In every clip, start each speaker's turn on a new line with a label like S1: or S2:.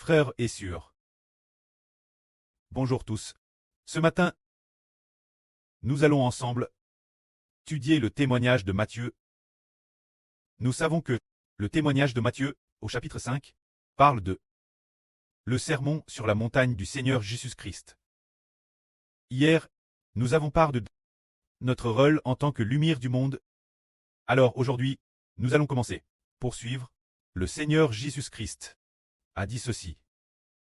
S1: Frères et sœurs. Bonjour tous. Ce matin, nous allons ensemble étudier le témoignage de Matthieu. Nous savons que le témoignage de Matthieu, au chapitre 5, parle de le sermon sur la montagne du Seigneur Jésus-Christ. Hier, nous avons parlé de notre rôle en tant que lumière du monde. Alors aujourd'hui, nous allons commencer. Poursuivre. Le Seigneur Jésus-Christ a dit ceci.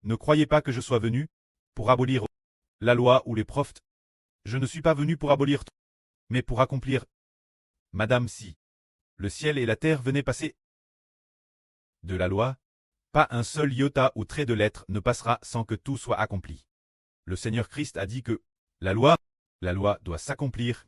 S1: Ne croyez pas que je sois venu pour abolir la loi ou les prophètes. Je ne suis pas venu pour abolir, mais pour accomplir. Madame, si le ciel et la terre venaient passer de la loi, pas un seul iota ou trait de lettre ne passera sans que tout soit accompli. Le Seigneur Christ a dit que la loi doit s'accomplir.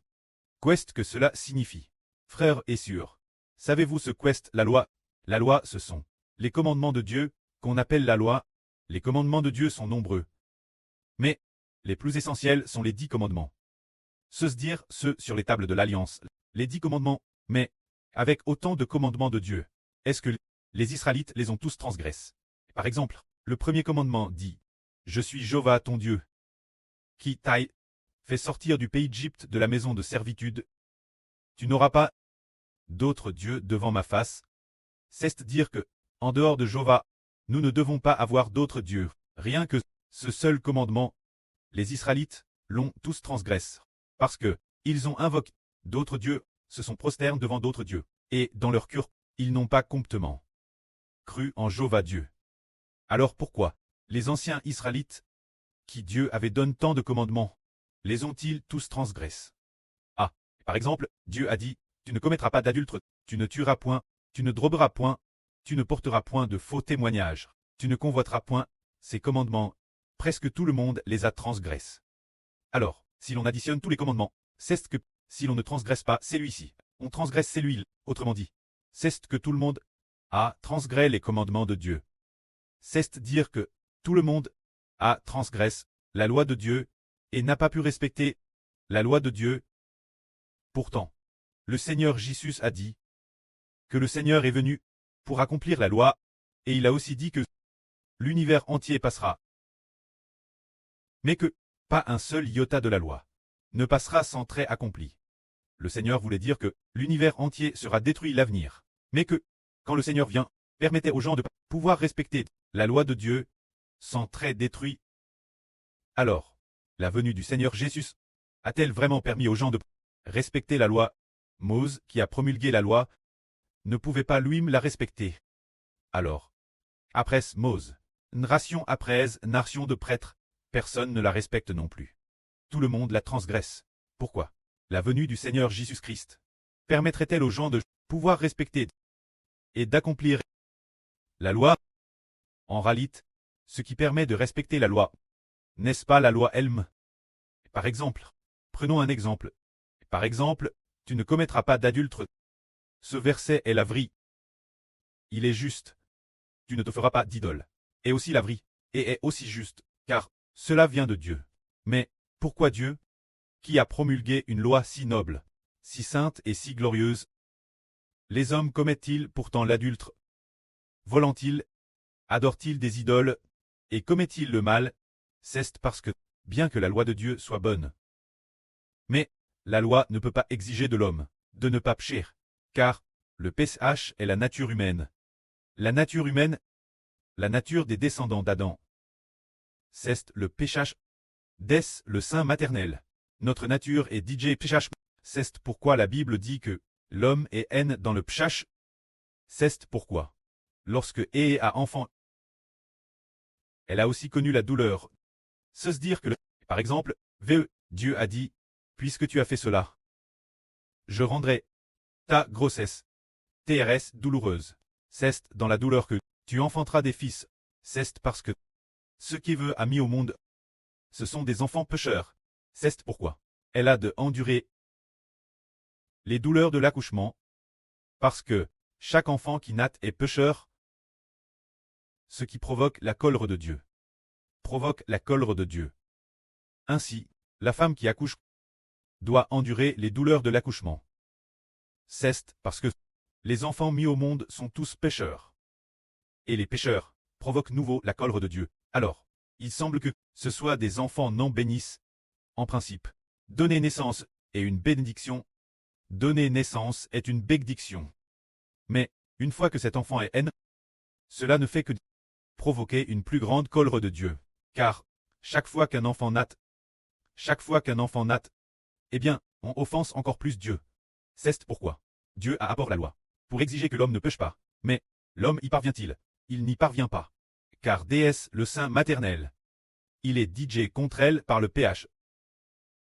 S1: Qu'est-ce que cela signifie? Frères et sœurs, savez-vous ce qu'est la loi? La loi, ce sont les commandements de Dieu, qu'on appelle la loi. Les commandements de Dieu sont nombreux. Mais les plus essentiels sont les 10 commandements. Dire ceux sur les tables de l'Alliance, les 10 commandements, mais avec autant de commandements de Dieu, est-ce que les Israélites les ont tous transgressés? Par exemple, le premier commandement dit « Je suis Jéhovah ton Dieu, qui t'a fait sortir du pays d'Égypte de la maison de servitude. Tu n'auras pas d'autres dieux devant ma face. » C'est-à-dire que, en dehors de Jéhovah, nous ne devons pas avoir d'autres dieux. Rien que ce seul commandement, les Israélites l'ont tous transgressé. Parce que ils ont invoqué d'autres dieux, se sont prosternés devant d'autres dieux. Et dans leur cœur, ils n'ont pas complétement cru en Jéhovah Dieu. Alors pourquoi les anciens Israélites, qui Dieu avait donné tant de commandements, les ont-ils tous transgressés? Ah, par exemple, Dieu a dit, tu ne commettras pas d'adultère, tu ne tueras point, tu ne drogueras point, tu ne porteras point de faux témoignages, tu ne convoiteras point. Ces commandements, presque tout le monde les a transgressés. Alors, si l'on additionne tous les commandements, c'est que, si l'on ne transgresse pas celui-ci, on transgresse celui-là. Autrement dit, c'est que tout le monde a transgressé les commandements de Dieu. C'est dire que tout le monde a transgressé la loi de Dieu et n'a pas pu respecter la loi de Dieu. Pourtant, le Seigneur Jésus a dit que le Seigneur est venu pour accomplir la loi, et il a aussi dit que l'univers entier passera, mais que pas un seul iota de la loi ne passera sans trait accompli. Le Seigneur voulait dire que l'univers entier sera détruit à l'avenir, mais que, quand le Seigneur vient, permettait aux gens de pouvoir respecter la loi de Dieu sans trait détruit. Alors, la venue du Seigneur Jésus a-t-elle vraiment permis aux gens de respecter la loi? Moïse, qui a promulgué la loi, ne pouvait pas lui-même la respecter. Alors, après Moïse, nation après nation de prêtres, personne ne la respecte non plus. Tout le monde la transgresse. Pourquoi? La venue du Seigneur Jésus-Christ permettrait-elle aux gens de pouvoir respecter et d'accomplir la loi? En réalité, ce qui permet de respecter la loi, n'est-ce pas la loi elle-même? Par exemple, prenons un exemple. Par exemple, tu ne commettras pas d'adultère. Ce verset est la vraie. Il est juste. Tu ne te feras pas d'idole. Et aussi la vraie, et est aussi juste, car cela vient de Dieu. Mais pourquoi Dieu, qui a promulgué une loi si noble, si sainte et si glorieuse, les hommes commettent-ils pourtant l'adultère? Volent-ils? Adorent-ils des idoles? Et commettent-ils le mal? C'est parce que, bien que la loi de Dieu soit bonne, mais la loi ne peut pas exiger de l'homme de ne pas pécher, car le péché est la nature humaine. La nature humaine, la nature des descendants d'Adam, c'est le péché dès le sein maternel. Notre nature est DJ péché. C'est pourquoi la Bible dit que l'homme est haine dans le péché. C'est pourquoi, lorsque Ève a enfant, elle a aussi connu la douleur. C'est dire que, par exemple, Dieu a dit, puisque tu as fait cela, je rendrai ta grossesse TRS douloureuse. C'est dans la douleur que tu enfanteras des fils. C'est parce que ce qu'Ève a mis au monde, ce sont des enfants pécheurs. C'est pourquoi elle a de endurer les douleurs de l'accouchement, parce que chaque enfant qui naît est pécheur. Ce qui provoque la colère de Dieu provoque la colère de Dieu. Ainsi, la femme qui accouche doit endurer les douleurs de l'accouchement. C'est parce que les enfants mis au monde sont tous pécheurs. Et les pécheurs provoque nouveau la colère de Dieu. Alors, il semble que ce soit des enfants non bénissent. En principe, donner naissance est une bénédiction. Donner naissance est une bénédiction. Mais, une fois que cet enfant est haine, cela ne fait que provoquer une plus grande colère de Dieu. Car, chaque fois qu'un enfant naît, eh bien, on offense encore plus Dieu. C'est pourquoi Dieu a apporté la loi, pour exiger que l'homme ne pêche pas. Mais, l'homme y parvient-il? Il n'y parvient pas. Car déesse le sein maternel, il est DJ contre elle par le péché.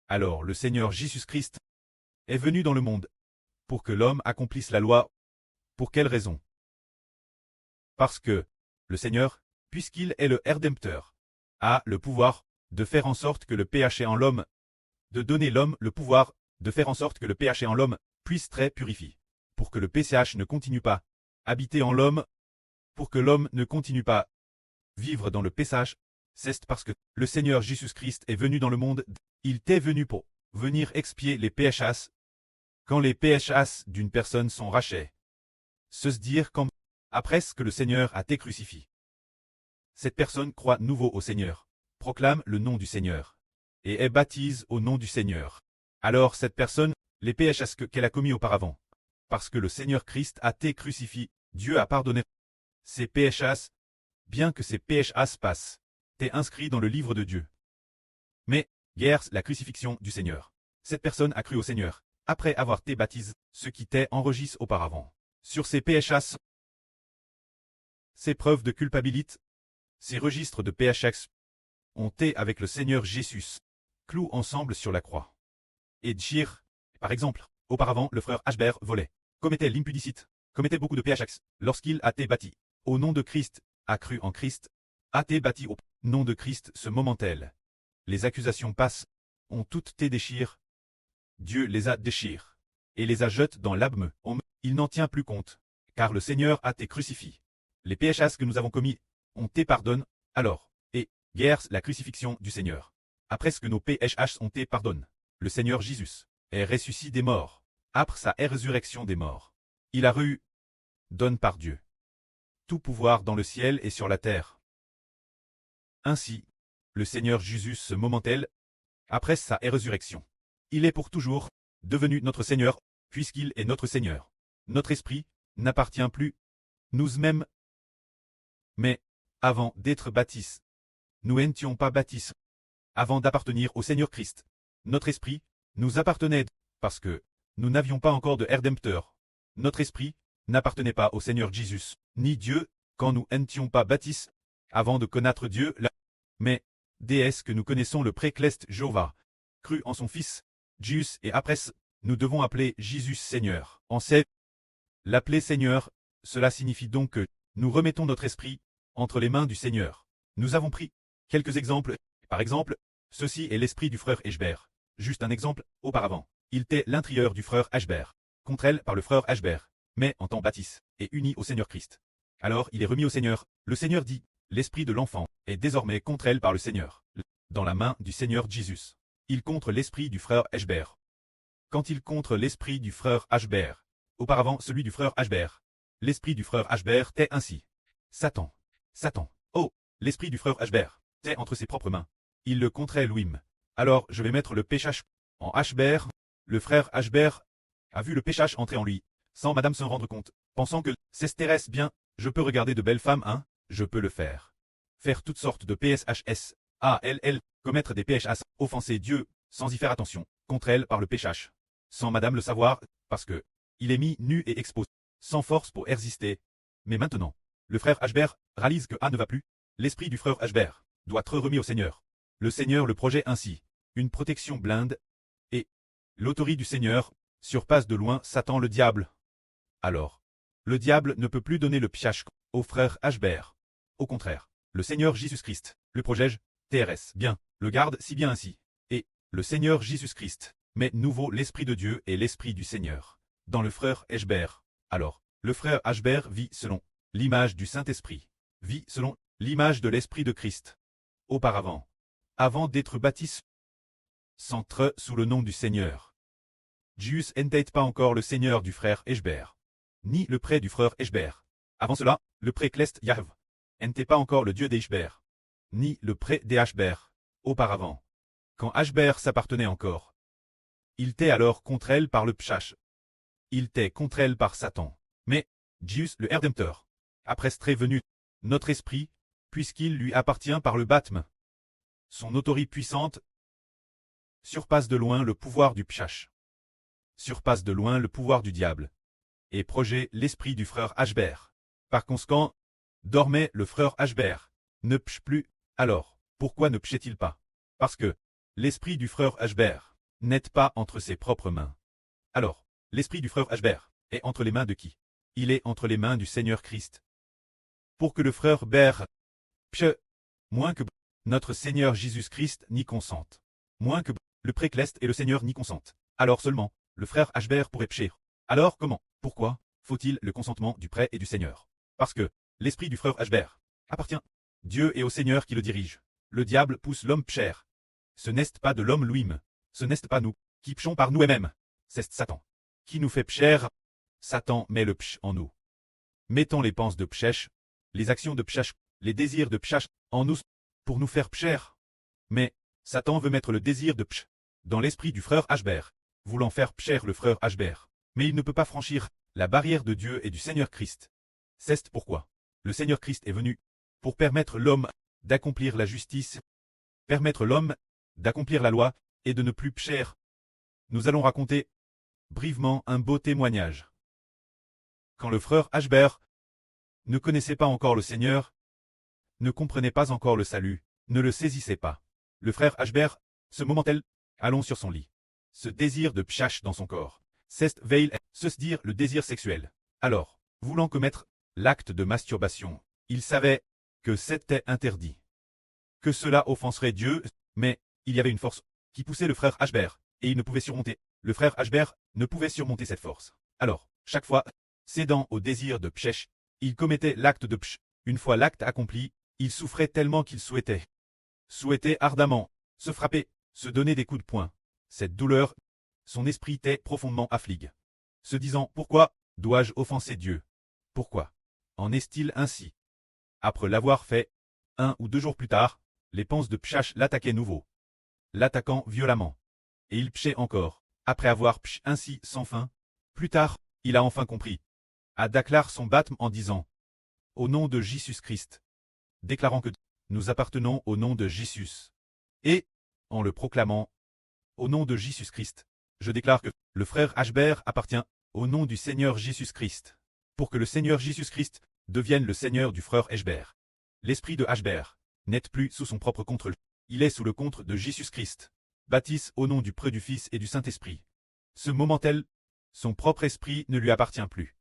S1: Alors le Seigneur Jésus-Christ est venu dans le monde, pour que l'homme accomplisse la loi. Pour quelle raison? Parce que, le Seigneur, puisqu'il est le Rédempteur, a le pouvoir de faire en sorte que le péché en l'homme, de donner l'homme le pouvoir de faire en sorte que le péché en l'homme puisse très purifier, pour que le péché ne continue pas habiter en l'homme, pour que l'homme ne continue pas vivre dans le péché. C'est parce que le Seigneur Jésus-Christ est venu dans le monde, il t'est venu pour venir expier les péchés. Quand les péchés d'une personne sont rachés, se dire quand après ce que le Seigneur a été crucifié, cette personne croit nouveau au Seigneur, proclame le nom du Seigneur, et est baptise au nom du Seigneur. Alors cette personne, les péchés qu'elle a commis auparavant, parce que le Seigneur Christ a été crucifié, Dieu a pardonné ses péchés, bien que ces péchés passent, t'es inscrit dans le livre de Dieu. Mais, guère la crucifixion du Seigneur. Cette personne a cru au Seigneur, après avoir été baptisé, ce qui t'est enregistré auparavant. Sur ces péchés, ces preuves de culpabilité, ces registres de péchés, ont été avec le Seigneur Jésus, cloués ensemble sur la croix. Et dire, par exemple, auparavant le frère Ashbert volait, commettait l'impudicite, commettait beaucoup de péchés, lorsqu'il a été bâti, au nom de Christ, a cru en Christ, a été bâti au nom de Christ ce moment-tel. Les accusations passent, ont toutes été déchirées. Dieu les a déchirées, et les a jetées dans l'abîme. Il n'en tient plus compte, car le Seigneur a été crucifié. Les péchés que nous avons commis, ont été pardonnés, alors, et, guère la crucifixion du Seigneur. Après ce que nos péchés ont été pardonnés, le Seigneur Jésus est ressuscité des morts, après sa résurrection des morts. Il a reçu, donne par Dieu, tout pouvoir dans le ciel et sur la terre. Ainsi, le Seigneur Jésus ce moment-tel, après sa résurrection, il est pour toujours devenu notre Seigneur, puisqu'il est notre Seigneur. Notre esprit n'appartient plus nous-mêmes. Mais, avant d'être baptisés, nous n'étions pas baptisés. Avant d'appartenir au Seigneur Christ, notre esprit nous appartenait, parce que nous n'avions pas encore de Rédempteur. Notre esprit n'appartenait pas au Seigneur Jésus, ni Dieu, quand nous n'étions pas baptisés, avant de connaître Dieu là. Mais, déesse que nous connaissons le précleste Jéhovah, cru en son Fils, Jésus, et après, nous devons appeler Jésus Seigneur. En sait, l'appeler Seigneur, cela signifie donc que nous remettons notre esprit entre les mains du Seigneur. Nous avons pris quelques exemples. Par exemple, ceci est l'esprit du frère Ashbert. Juste un exemple, auparavant, il était l'intérieur du frère Ashbert, contre elle par le frère Ashbert, mais en tant baptiste, et uni au Seigneur Christ. Alors il est remis au Seigneur. Le Seigneur dit, l'esprit de l'enfant est désormais contre elle par le Seigneur, dans la main du Seigneur Jésus. Il contre l'esprit du frère Ashbert. Quand il contre l'esprit du frère Ashbert, auparavant celui du frère Ashbert, l'esprit du frère Ashbert est ainsi. Satan. Satan. Oh, l'esprit du frère Ashbert est entre ses propres mains. Il le contrait lui-même. Alors je vais mettre le péché en Ashbert. Le frère Ashbert a vu le péché entrer en lui, sans madame s'en rendre compte, pensant que c'est Thérèse bien, je peux regarder de belles femmes, hein, je peux le faire. Faire toutes sortes de PSHS, ALL, commettre des PHS, offenser Dieu, sans y faire attention, contre elle par le péché. Sans madame le savoir, parce que il est mis nu et exposé, sans force pour résister. Mais maintenant, le frère Ashbert réalise que A ne va plus. L'esprit du frère Ashbert doit être remis au Seigneur. Le Seigneur le projette ainsi, une protection blinde, et l'autorité du Seigneur surpasse de loin Satan le diable. Alors, le diable ne peut plus donner le piège au frère Ashbert. Au contraire, le Seigneur Jésus-Christ, le protège, TRS, bien, le garde si bien ainsi. Et, le Seigneur Jésus-Christ, met nouveau l'Esprit de Dieu et l'Esprit du Seigneur dans le frère Ashbert. Alors, le frère Ashbert vit selon l'image du Saint-Esprit, vit selon l'image de l'Esprit de Christ. Auparavant, avant d'être baptisé, s'entre sous le nom du Seigneur. Jésus n'était pas encore le Seigneur du frère Ashbert, ni le prêtre du frère Ashbert. Avant cela, le précleste Yahv n'était pas encore le dieu des Hbert, ni le pré des Hbert, auparavant. Quand Hbert s'appartenait encore. Il était alors contre elle par le Pshach. Il était contre elle par Satan. Mais, Dius le Rédempteur, après serait venu, notre esprit, puisqu'il lui appartient par le baptême. Son autorité puissante surpasse de loin le pouvoir du Pshach. Surpasse de loin le pouvoir du diable. Et projet l'esprit du frère Hbert. Par conséquent, dormait le frère Hbert. Ne pche plus, alors, pourquoi ne pchait-il pas? Parce que l'esprit du frère Hbert n'est pas entre ses propres mains. Alors, l'esprit du frère Hbert est entre les mains de qui? Il est entre les mains du Seigneur Christ. Pour que le frère Ber pche, moins que notre Seigneur Jésus-Christ n'y consente. Moins que le précleste et le Seigneur n'y consentent. Alors seulement, le frère Hbert pourrait pcher. Alors comment? Pourquoi faut-il le consentement du prêtre et du Seigneur? Parce que l'esprit du frère Hbert appartient Dieu et au Seigneur qui le dirige. Le diable pousse l'homme pcher. Ce n'est pas de l'homme lui-même. Ce n'est pas nous qui pchons par nous-mêmes. C'est Satan qui nous fait pcher. Satan met le pch en nous. Mettons les penses de pchèche, les actions de pchach, les désirs de pchach en nous pour nous faire pcher. Mais Satan veut mettre le désir de pch dans l'esprit du frère Hbert, voulant faire pcher le frère Hbert. Mais il ne peut pas franchir la barrière de Dieu et du Seigneur Christ. C'est pourquoi le Seigneur Christ est venu pour permettre l'homme d'accomplir la justice, permettre l'homme d'accomplir la loi et de ne plus pcher. Nous allons raconter brièvement un beau témoignage. Quand le frère Hbert ne connaissait pas encore le Seigneur, ne comprenait pas encore le salut, ne le saisissait pas. Le frère Hbert, ce moment-là, allons sur son lit. Ce désir de pchach dans son corps. C'est veille, se dire le désir sexuel. Alors, voulant commettre l'acte de masturbation, il savait que c'était interdit. Que cela offenserait Dieu, mais il y avait une force qui poussait le frère Hbert, et il ne pouvait surmonter. Le frère Hbert ne pouvait surmonter cette force. Alors, chaque fois, cédant au désir de pchèche, il commettait l'acte de pch. Une fois l'acte accompli, il souffrait tellement qu'il souhaitait ardemment, se frapper, se donner des coups de poing. Cette douleur, son esprit était profondément affligé. Se disant, pourquoi dois-je offenser Dieu? Pourquoi en est-il ainsi? Après l'avoir fait, 1 ou 2 jours plus tard, les penses de pchach l'attaquaient nouveau. L'attaquant violemment. Et il pchait encore, après avoir pch ainsi sans fin. Plus tard, il a enfin compris. A déclaré son baptême en disant, au nom de Jésus-Christ, déclarant que nous appartenons au nom de Jésus. Et, en le proclamant, au nom de Jésus-Christ, je déclare que le frère Hbert appartient au nom du Seigneur Jésus-Christ, pour que le Seigneur Jésus-Christ devienne le Seigneur du frère Hbert. L'esprit de Hbert n'est plus sous son propre contrôle, il est sous le contrôle de Jésus-Christ, baptise au nom du Prêtre du Fils et du Saint-Esprit. Ce moment-là, son propre esprit ne lui appartient plus.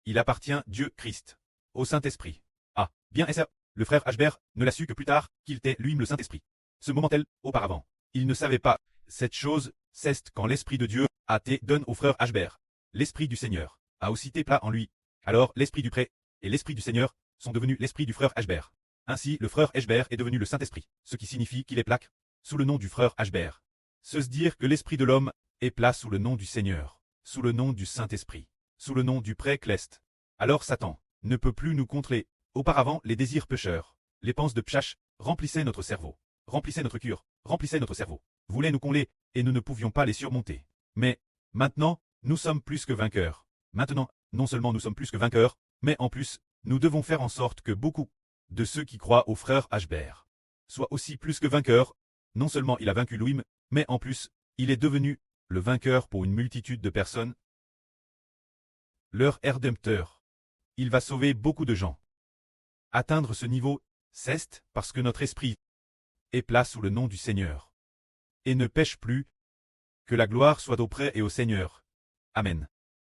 S1: Il appartient Dieu Christ, au Saint-Esprit. Ah, bien et ça, le frère Hbert ne l'a su que plus tard qu'il était lui-même le Saint-Esprit. Ce moment-là, auparavant, il ne savait pas cette chose, c'est quand l'Esprit de Dieu a été donné au frère Hbert. L'Esprit du Seigneur a aussi été plat en lui. Alors l'Esprit du prêtre et l'Esprit du Seigneur sont devenus l'Esprit du frère Hbert. Ainsi le frère Hbert est devenu le Saint-Esprit, ce qui signifie qu'il est plaque sous le nom du frère Hbert. Se dire que l'Esprit de l'homme est plat sous le nom du Seigneur, sous le nom du Saint-Esprit, sous le nom du pré-cleste. Alors Satan ne peut plus nous contrer. Auparavant, les désirs pécheurs, les penses de pchach, remplissaient notre cerveau, remplissaient notre cœur, remplissaient notre cerveau, voulaient nous combler, et nous ne pouvions pas les surmonter. Mais, maintenant, nous sommes plus que vainqueurs. Maintenant, non seulement nous sommes plus que vainqueurs, mais en plus, nous devons faire en sorte que beaucoup de ceux qui croient au frère Hbert soient aussi plus que vainqueurs. Non seulement il a vaincu Louis, mais en plus, il est devenu le vainqueur pour une multitude de personnes. Leur Rédempteur. Il va sauver beaucoup de gens. Atteindre ce niveau, c'est parce que notre esprit est plat sous le nom du Seigneur. Et ne pêche plus. Que la gloire soit au prêtre et au Seigneur. Amen.